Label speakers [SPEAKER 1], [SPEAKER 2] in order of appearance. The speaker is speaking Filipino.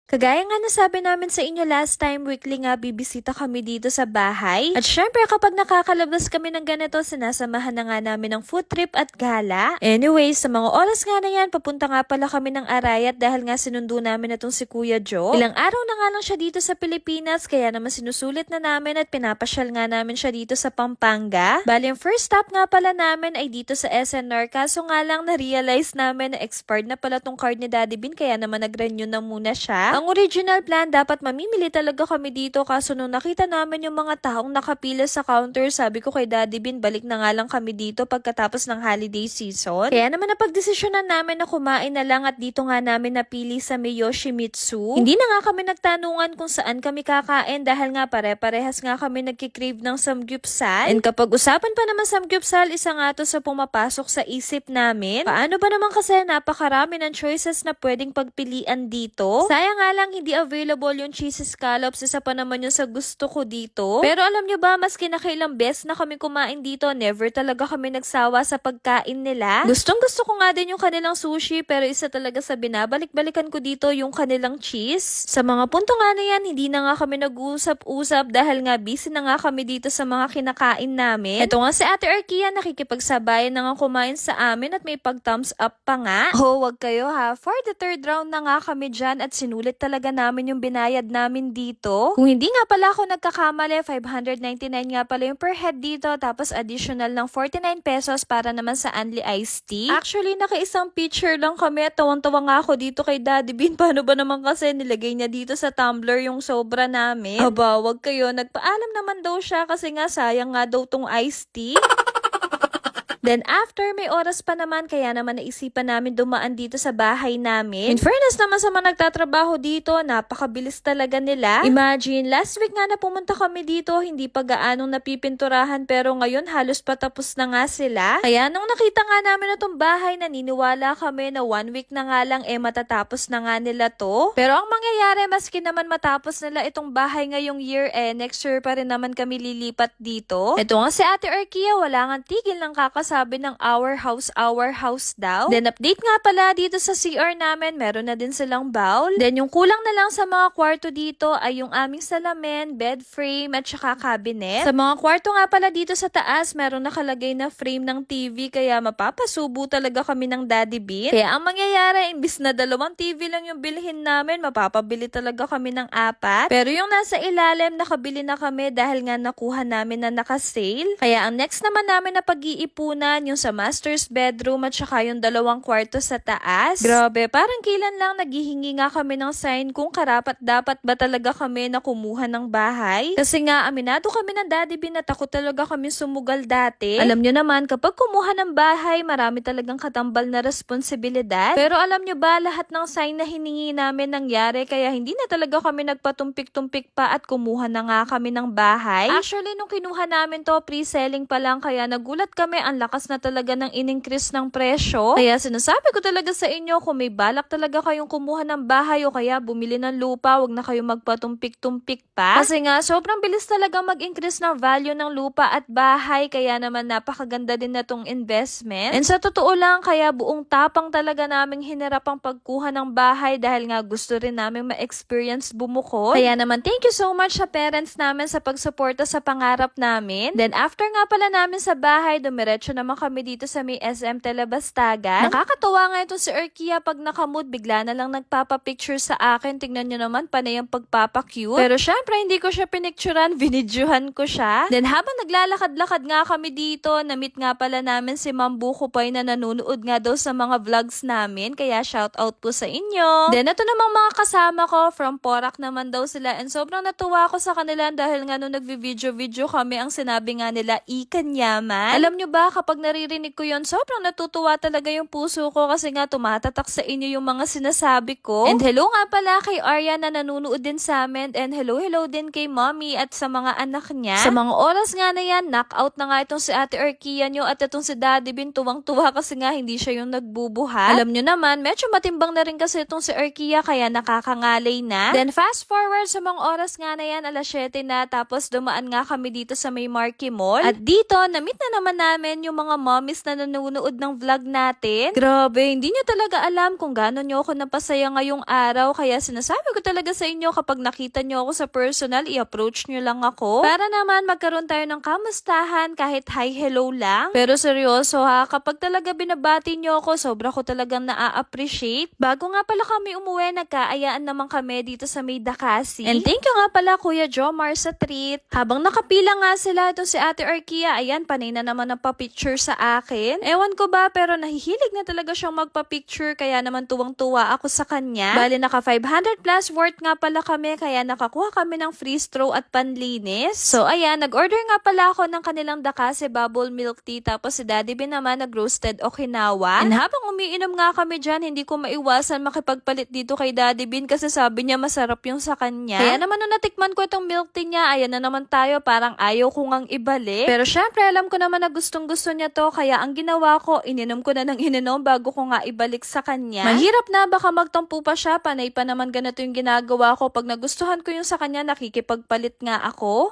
[SPEAKER 1] Kagaya nga nasabi namin sa inyo last time, weekly nga bibisita kami dito sa bahay. At syempre kapag nakakalabas kami ng ganito, sinasamahan na nga namin ng food trip at gala. Anyways, sa mga oras nga na yan, papunta nga pala kami ng Arayat dahil nga sinundo namin itong si Kuya Joe. Ilang araw na nga lang siya dito sa Pilipinas, kaya naman sinusulit na namin at pinapasyal nga namin siya dito sa Pampanga. Bali, yung first stop nga pala namin ay dito sa SNR, kaso nga lang na-realize namin na expired na pala tong card ni Daddy Bean, kaya naman nag-renew na muna siya. Ang original plan, dapat mamimili talaga kami dito, kaso nung nakita namin yung mga taong nakapila sa counter, sabi ko kay Daddy Bean, balik na nga lang kami dito pagkatapos ng holiday season. Kaya naman napagdesisyonan namin na kumain na lang at dito nga namin napili sa Miyoshimitsu. Hindi na nga kami nagtanungan kung saan kami kakain dahil nga pare-parehas nga kami nagkikrave ng samgyupsal. And kapag usapan pa naman samgyupsal, isa nga to sa pumapasok sa isip namin. Paano ba naman kasi napakarami ng choices na pwedeng pagpilian dito? Sayang nga lang hindi available yung cheese scallops, isa pa naman yung sa gusto ko dito. Pero alam nyo ba, maski nakailang beses na kami kumain dito, never talaga kami nagsawa sa pagkain nila. Gustong gusto ko nga din yung kanilang sushi, pero isa talaga sa binabalik-balikan ko dito yung kanilang cheese. Sa mga punto nga na yan, hindi na nga kami nag-uusap-usap dahil nga busy na nga kami dito sa mga kinakain namin. Ito nga si Ate Arkia, nakikipagsabayan na nga kumain sa amin at may pag-thumbs up pa nga. Oh, wag kayo ha. For the third round na nga kami dyan at sinulit talaga namin yung binayad namin dito. Kung hindi nga pala ako nagkakamali, 599 nga pala yung per head dito, tapos additional ng 49 pesos para naman sa Only Iced Tea. Actually, naka-isang picture lang kami at tawang-tawa nga ako dito kay Daddy Bean. Paano ba naman kasi nilagay niya dito sa tumbler yung sobra namin? Aba, wag kayo. Nagpaalam naman daw siya kasi nga sayang nga daw tong iced tea. Then after, may oras pa naman, kaya naman naisipan namin dumaan dito sa bahay namin. In fairness naman sa mga nagtatrabaho dito, napakabilis talaga nila. Imagine, last week nga na pumunta kami dito, hindi pa gaanong napipinturahan, pero ngayon halos patapos na nga sila. Kaya nung nakita nga namin itong bahay, naniniwala kami na 1 week na nga lang matatapos na nga nila to. Pero ang mangyayari, maski naman matapos nila itong bahay ngayong year, next year pa rin naman kami lilipat dito. Ito nga si Ate Arkia, wala nga tigil ng sabi ng our house daw. Then update nga pala dito sa CR namin, meron na din silang bowl. Then yung kulang na lang sa mga kwarto dito ay yung aming salamin, bed frame at saka cabinet. Sa mga kwarto nga pala dito sa taas, meron nakalagay na frame ng TV, kaya mapapasubo talaga kami ng Daddy Bean. Kaya ang mangyayari, imbis na 2 TV lang yung bilhin namin, mapapabili talaga kami ng 4. Pero yung nasa ilalim, nakabili na kami dahil nga nakuha namin na naka-sale. Kaya ang next naman namin na pag-iipunan, yung sa master's bedroom at saka yung 2 kwarto sa taas. Grabe, parang kailan lang naghihingi nga kami ng sign kung karapat-dapat ba talaga kami na kumuha ng bahay. Kasi nga, aminado kami ng Daddy Bean na takot talaga kami sumugal dati. Alam nyo naman, kapag kumuha ng bahay, marami talagang katambal na responsibilidad. Pero alam nyo ba, lahat ng sign na hiningi namin nangyari, kaya hindi na talaga kami nagpatumpik-tumpik pa at kumuha na nga kami ng bahay. Actually, nung kinuha namin to, pre-selling pa lang, kaya nagulat kami, ang lakas na talaga ng in-increase ng presyo. Kaya sinasabi ko talaga sa inyo, kung may balak talaga kayong kumuha ng bahay o kaya bumili ng lupa, wag na kayong magpatumpik-tumpik pa. Kasi nga, sobrang bilis talaga mag-increase ng value ng lupa at bahay, kaya naman napakaganda din na tong investment. And sa totoo lang, kaya buong tapang talaga naming hinarap ang pagkuha ng bahay dahil nga gusto rin namin ma-experience bumukod. Kaya naman, thank you so much sa parents namin sa pagsuporta sa pangarap namin. Then after nga pala namin sa bahay, dumiretso naman kami dito sa may SM Telebastagan. Nakakatawa nga itong si Arkia, pag nakamood, bigla na lang nagpapapicture sa akin. Tingnan nyo naman, panay ang pagpapacute. Pero syempre, hindi ko siya pinicturan, vinidyohan ko siya. Then habang naglalakad-lakad nga kami dito, na-meet nga pala namin si Ma'am Buko Poy na nanonood nga daw sa mga vlogs namin. Kaya shout out po sa inyo. Then ito namang mga kasama ko, from Porac naman daw sila. And sobrang natuwa ako sa kanila dahil nga nung nagvi-video kami, ang sinabi nga nila, ikan yaman. Alam nyo ba, kapag naririnig ko yon, sobrang natutuwa talaga yung puso ko kasi nga tumatatak sa inyo yung mga sinasabi ko. And hello nga pala kay Arya na nanonood din sa amin, and hello din kay Mommy at sa mga anak niya. Sa mga oras nga na yan, knockout na nga itong si Ate Arkia nyo at itong si Daddy Bean, tuwang-tuwa kasi nga hindi siya yung nagbubuhat. Alam nyo naman, medyo matimbang na rin kasi itong si Arkia, kaya nakakangalay na. Then fast forward sa mga oras nga na yan, 7:00 na, tapos dumaan nga kami dito sa may Marquee Mall. At dito, na-meet na naman namin yung mga mommies na nanonood ng vlog natin. Grabe, hindi niyo talaga alam kung gaano niyo ako napasaya ngayong araw. Kaya sinasabi ko talaga sa inyo, kapag nakita niyo ako sa personal, i-approach niyo lang ako. Para naman magkaroon tayo ng kamustahan kahit hi hello lang. Pero seryoso ha, kapag talaga binabati niyo ako, sobra ko talagang na-appreciate. Bago nga pala kami umuwi, nagkaayaan naman kami dito sa May Dakasi. And thank you nga pala Kuya Jomar sa treat. Habang nakapila nga sila, ito si Ate Arkia, ayan, panay na naman ang pa-picture sa akin. Ewan ko ba, pero nahihilig na talaga siyang magpa-picture, kaya naman tuwang-tuwa ako sa kanya. Bali, naka 500 plus worth nga pala kami, kaya nakakuha kami ng free straw at panlinis. So ayan, nag-order nga pala ako ng kanilang Dakase bubble milk tea, tapos si Daddy B naman nag-roasted Okinawa. And habang umiinom nga kami dyan, hindi ko maiwasan makipagpalit dito kay Daddy Bean kasi sabi niya masarap yung sa kanya. Kaya naman nung natikman ko itong milk tea niya, ayan na naman tayo, parang ayaw ko ngang ibalik. Pero syempre alam ko naman na gustong gusto niya to, kaya ang ginawa ko, ininom ko na ng ininom bago ko nga ibalik sa kanya. Mahirap na, baka magtampo pa siya, panay pa naman ganito yung ginagawa ko. Pag nagustuhan ko yung sa kanya, nakikipagpalit nga ako.